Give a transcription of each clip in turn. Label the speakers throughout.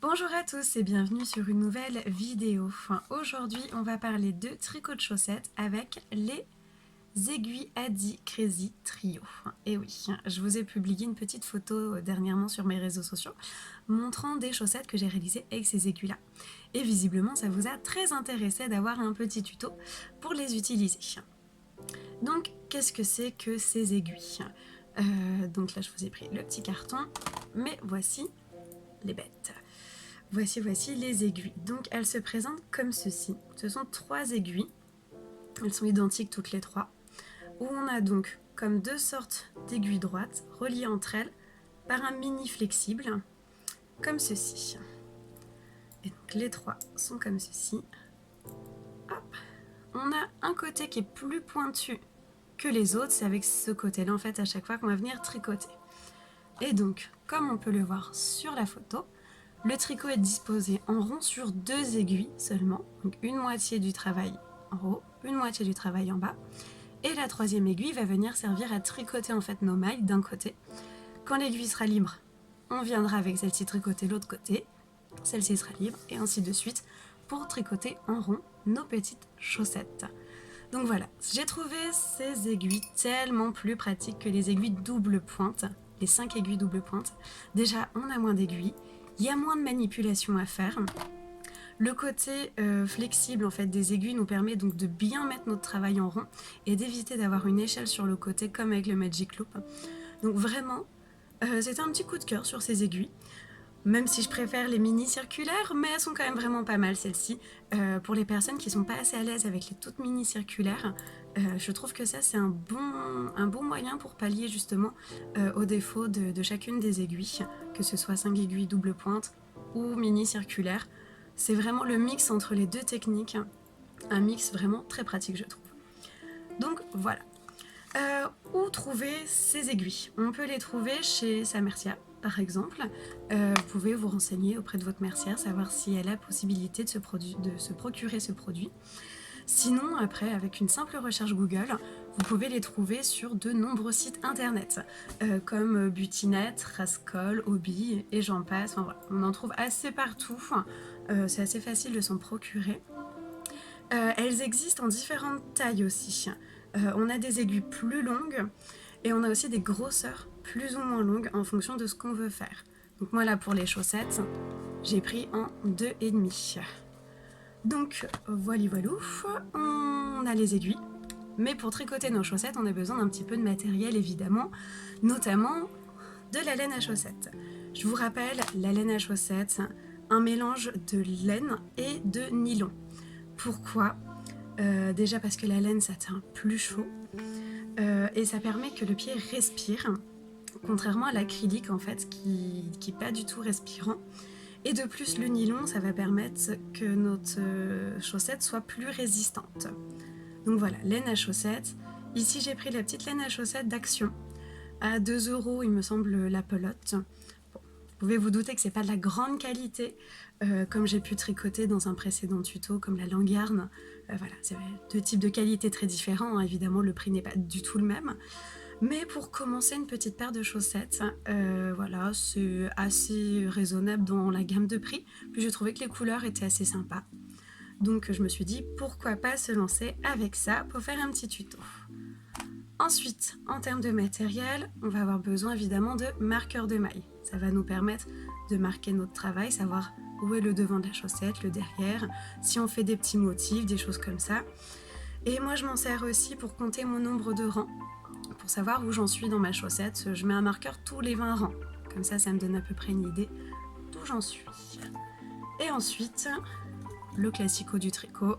Speaker 1: Bonjour à tous et bienvenue sur une nouvelle vidéo. Aujourd'hui, on va parler de tricot de chaussettes avec les aiguilles Adi Crazy Trio. Et oui, je vous ai publié une petite photo dernièrement sur mes réseaux sociaux montrant des chaussettes que j'ai réalisées avec ces aiguilles-là. Et visiblement, ça vous a très intéressé d'avoir un petit tuto pour les utiliser. Donc, qu'est-ce que c'est que ces aiguilles? Donc là, je vous ai pris le petit carton, mais voici les bêtes. Voici les aiguilles. Donc elles se présentent comme ceci. Ce sont 3 aiguilles. Elles sont identiques toutes les 3. Où on a donc comme 2 sortes d'aiguilles droites reliées entre elles par un mini flexible comme ceci. Et donc les 3 sont comme ceci. Hop. On a un côté qui est plus pointu que les autres. C'est avec ce côté-là en fait à chaque fois qu'on va venir tricoter. Et donc comme on peut le voir sur la photo, le tricot est disposé en rond sur 2 aiguilles seulement, donc une moitié du travail en haut, une moitié du travail en bas, et la 3e aiguille va venir servir à tricoter en fait nos mailles d'un côté. Quand l'aiguille sera libre, on viendra avec celle-ci tricoter l'autre côté, celle-ci sera libre, et ainsi de suite pour tricoter en rond nos petites chaussettes. Donc voilà, j'ai trouvé ces aiguilles tellement plus pratiques que les aiguilles double pointe, les 5 aiguilles double pointe. Déjà, on a moins d'aiguilles, il y a moins de manipulation à faire. Le côté flexible en fait des aiguilles nous permet donc de bien mettre notre travail en rond et d'éviter d'avoir une échelle sur le côté comme avec le Magic Loop. Donc vraiment, c'était un petit coup de cœur sur ces aiguilles. Même si je préfère les mini circulaires, mais elles sont quand même vraiment pas mal celles-ci. Pour les personnes qui sont pas assez à l'aise avec les toutes mini circulaires, je trouve que ça c'est un bon moyen pour pallier justement aux défauts de chacune des aiguilles, que ce soit 5 aiguilles double pointe ou mini circulaire. C'est vraiment le mix entre les deux techniques, un mix vraiment très pratique je trouve. Donc voilà. Où trouver ces aiguilles? On peut les trouver chez sa mercière, par exemple. Vous pouvez vous renseigner auprès de votre mercière, savoir si elle a possibilité de se procurer ce produit. Sinon, après, avec une simple recherche Google, vous pouvez les trouver sur de nombreux sites internet, comme Butinet, Rascol, Hobby, et j'en passe. Enfin, voilà. On en trouve assez partout. C'est assez facile de s'en procurer. Elles existent en différentes tailles aussi. On a des aiguilles plus longues et on a aussi des grosseurs plus ou moins longues en fonction de ce qu'on veut faire. Donc moi là pour les chaussettes, j'ai pris en 2,5. Donc voilà, on a les aiguilles. Mais pour tricoter nos chaussettes, on a besoin d'un petit peu de matériel évidemment, notamment de la laine à chaussettes. Je vous rappelle, la laine à chaussettes, un mélange de laine et de nylon. Pourquoi? Déjà parce que la laine ça tient plus chaud et ça permet que le pied respire, contrairement à l'acrylique en fait qui n'est pas du tout respirant. Et de plus le nylon ça va permettre que notre chaussette soit plus résistante. Donc voilà, laine à chaussettes. Ici j'ai pris la petite laine à chaussettes d'Action à 2 € il me semble la pelote. Bon, vous pouvez vous douter que c'est pas de la grande qualité, comme j'ai pu tricoter dans un précédent tuto comme la Langarn. Voilà, c'est 2 types de qualité très différents, hein. Évidemment le prix n'est pas du tout le même. Mais pour commencer une petite paire de chaussettes, voilà, c'est assez raisonnable dans la gamme de prix. Puis j'ai trouvé que les couleurs étaient assez sympas. Donc je me suis dit pourquoi pas se lancer avec ça pour faire un petit tuto. Ensuite, en termes de matériel, on va avoir besoin évidemment de marqueurs de mailles. Ça va nous permettre de marquer notre travail, savoir où est le devant de la chaussette, le derrière, si on fait des petits motifs, des choses comme ça. Et moi je m'en sers aussi pour compter mon nombre de rangs, pour savoir où j'en suis dans ma chaussette. Je mets un marqueur tous les 20 rangs, comme ça ça me donne à peu près une idée d'où j'en suis. Et ensuite, le classico du tricot,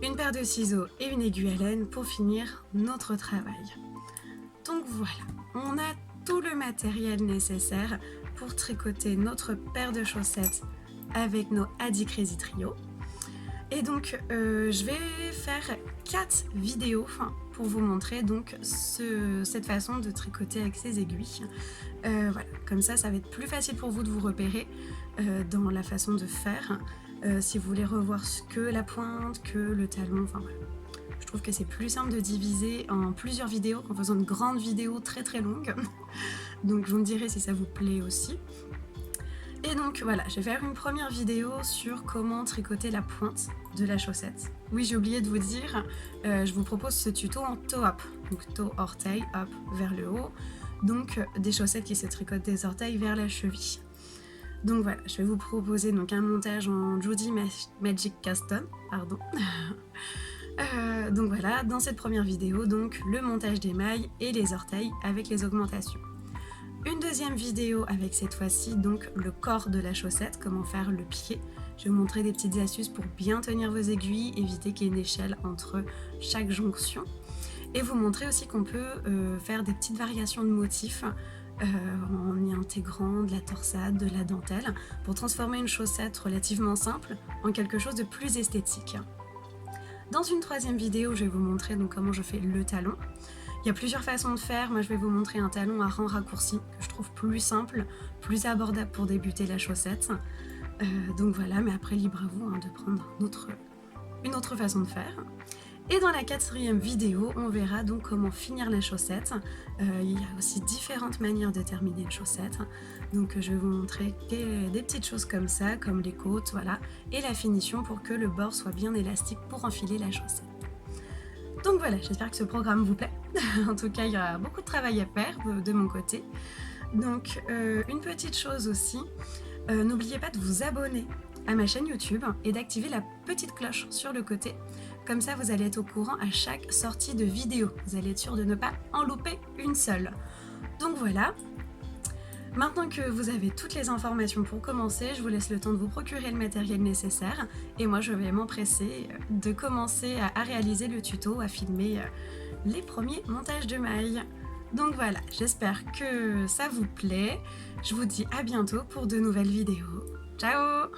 Speaker 1: une paire de ciseaux et une aiguille à laine pour finir notre travail. Donc voilà, on a tout le matériel nécessaire pour tricoter notre paire de chaussettes avec nos Adi Crazy Trio. Et donc je vais faire 4 vidéos pour vous montrer donc cette façon de tricoter avec ces aiguilles. Voilà, comme ça va être plus facile pour vous de vous repérer dans la façon de faire. Si vous voulez revoir que la pointe, que le talon, enfin voilà. Je trouve que c'est plus simple de diviser en plusieurs vidéos qu'en faisant une grande vidéo très très longue. Donc vous me direz si ça vous plaît aussi. Et donc voilà, je vais faire une première vidéo sur comment tricoter la pointe de la chaussette. Oui, j'ai oublié de vous dire, je vous propose ce tuto en toe-up, donc toe orteil, up vers le haut, donc des chaussettes qui se tricotent des orteils vers la cheville. Donc voilà, je vais vous proposer donc un montage en Judy Magic Custom, pardon. Donc voilà, dans cette première vidéo, donc le montage des mailles et les orteils avec les augmentations. Une deuxième vidéo avec cette fois-ci donc le corps de la chaussette, comment faire le pied. Je vais vous montrer des petites astuces pour bien tenir vos aiguilles, éviter qu'il y ait une échelle entre chaque jonction. Et vous montrer aussi qu'on peut faire des petites variations de motifs en y intégrant de la torsade, de la dentelle, pour transformer une chaussette relativement simple en quelque chose de plus esthétique. Dans une troisième vidéo, je vais vous montrer donc comment je fais le talon. Il y a plusieurs façons de faire, moi je vais vous montrer un talon à rang raccourci que je trouve plus simple, plus abordable pour débuter la chaussette. Donc voilà, mais après libre à vous de prendre une autre façon de faire. Et dans la quatrième vidéo, on verra donc comment finir la chaussette. Il y a aussi différentes manières de terminer une chaussette. Donc je vais vous montrer des petites choses comme ça, comme les côtes, voilà, et la finition pour que le bord soit bien élastique pour enfiler la chaussette. Donc voilà, j'espère que ce programme vous plaît. En tout cas, il y aura beaucoup de travail à faire de mon côté. Donc une petite chose aussi, n'oubliez pas de vous abonner à ma chaîne YouTube et d'activer la petite cloche sur le côté. Comme ça, vous allez être au courant à chaque sortie de vidéo. Vous allez être sûr de ne pas en louper une seule. Donc voilà. Maintenant que vous avez toutes les informations pour commencer, je vous laisse le temps de vous procurer le matériel nécessaire. Et moi, je vais m'empresser de commencer à réaliser le tuto, à filmer les premiers montages de mailles. Donc voilà, j'espère que ça vous plaît. Je vous dis à bientôt pour de nouvelles vidéos. Ciao!